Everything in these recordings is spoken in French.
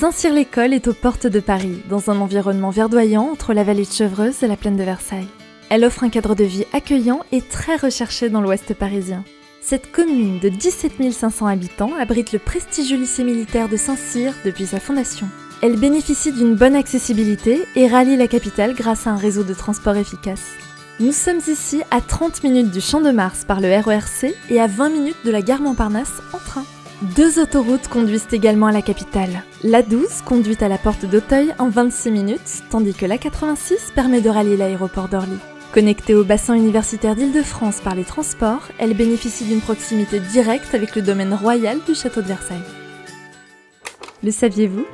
Saint-Cyr-l'École est aux portes de Paris, dans un environnement verdoyant entre la vallée de Chevreuse et la plaine de Versailles. Elle offre un cadre de vie accueillant et très recherché dans l'ouest parisien. Cette commune de 17 500 habitants abrite le prestigieux lycée militaire de Saint-Cyr depuis sa fondation. Elle bénéficie d'une bonne accessibilité et rallie la capitale grâce à un réseau de transport efficace. Nous sommes ici à 30 minutes du Champ de Mars par le RER C et à 20 minutes de la gare Montparnasse en train. 2 autoroutes conduisent également à la capitale. l'A12 conduit à la porte d'Auteuil en 26 minutes, tandis que l'A86 permet de rallier l'aéroport d'Orly. Connectée au bassin universitaire d'Île-de-France par les transports, elle bénéficie d'une proximité directe avec le domaine royal du château de Versailles. Le saviez-vous ?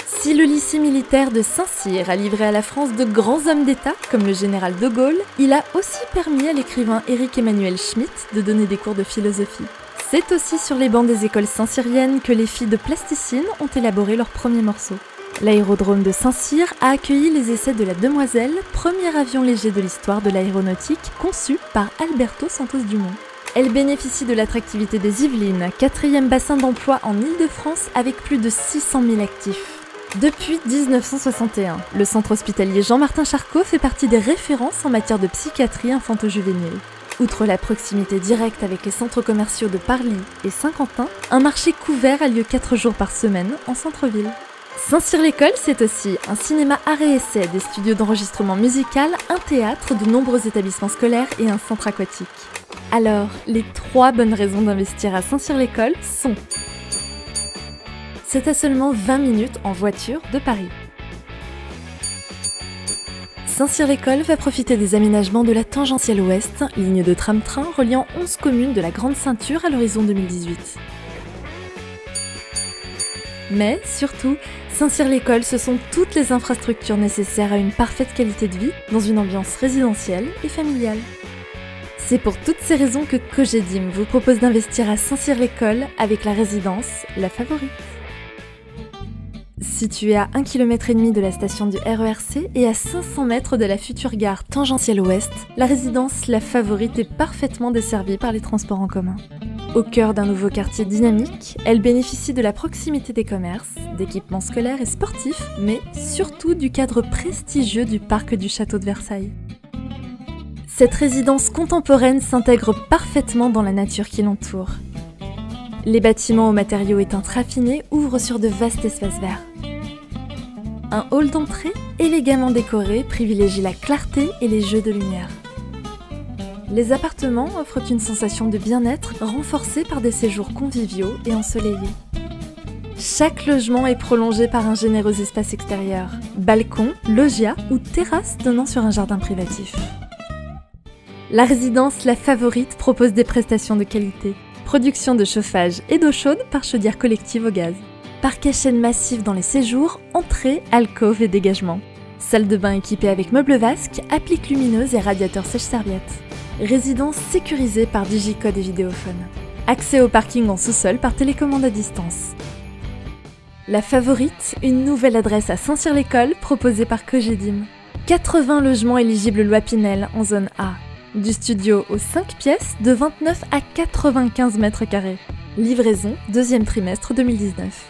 Si le lycée militaire de Saint-Cyr a livré à la France de grands hommes d'État, comme le général de Gaulle, il a aussi permis à l'écrivain Éric-Emmanuel Schmitt de donner des cours de philosophie. C'est aussi sur les bancs des écoles saint-cyriennes que les filles de plasticine ont élaboré leurs premiers morceaux. L'aérodrome de Saint-Cyr a accueilli les essais de la Demoiselle, premier avion léger de l'histoire de l'aéronautique, conçu par Alberto Santos Dumont. Elle bénéficie de l'attractivité des Yvelines, 4e bassin d'emploi en Île-de-France avec plus de 600 000 actifs. Depuis 1961, le centre hospitalier Jean-Martin Charcot fait partie des références en matière de psychiatrie infanto-juvénile. Outre la proximité directe avec les centres commerciaux de Parly et Saint-Quentin, un marché couvert a lieu 4 jours par semaine en centre-ville. Saint-Cyr-l'École, c'est aussi un cinéma art et essai, des studios d'enregistrement musical, un théâtre, de nombreux établissements scolaires et un centre aquatique. Alors, les 3 bonnes raisons d'investir à Saint-Cyr-l'École sont: c'est à seulement 20 minutes en voiture de Paris. Saint-Cyr-l'École va profiter des aménagements de la tangentielle ouest, ligne de tram-train reliant 11 communes de la Grande Ceinture à l'horizon 2018. Mais, surtout, Saint-Cyr-l'École, ce sont toutes les infrastructures nécessaires à une parfaite qualité de vie dans une ambiance résidentielle et familiale. C'est pour toutes ces raisons que Cogedim vous propose d'investir à Saint-Cyr-l'École avec la résidence La Favorite. Située à 1,5 km de la station du RER-C et à 500 mètres de la future gare tangentielle ouest, la résidence La Favorite est parfaitement desservie par les transports en commun. Au cœur d'un nouveau quartier dynamique, elle bénéficie de la proximité des commerces, d'équipements scolaires et sportifs, mais surtout du cadre prestigieux du parc du château de Versailles. Cette résidence contemporaine s'intègre parfaitement dans la nature qui l'entoure. Les bâtiments aux matériaux éteints raffinés ouvrent sur de vastes espaces verts. Un hall d'entrée élégamment décoré privilégie la clarté et les jeux de lumière. Les appartements offrent une sensation de bien-être renforcée par des séjours conviviaux et ensoleillés. Chaque logement est prolongé par un généreux espace extérieur, balcon, loggia ou terrasse donnant sur un jardin privatif. La résidence La Favorite propose des prestations de qualité. Production de chauffage et d'eau chaude par chaudière collective au gaz. Parc à chaîne massif dans les séjours, entrée, alcôve et dégagement. Salle de bain équipée avec meubles vasques, appliques lumineuses et radiateurs sèche-serviettes. Résidence sécurisée par digicode et vidéophone. Accès au parking en sous-sol par télécommande à distance. La Favorite, une nouvelle adresse à Saint-Cyr-l'École proposée par Cogedim. 80 logements éligibles loi Pinel en zone A. Du studio aux 5 pièces de 29 à 95 mètres carrés. Livraison, 2e trimestre 2019.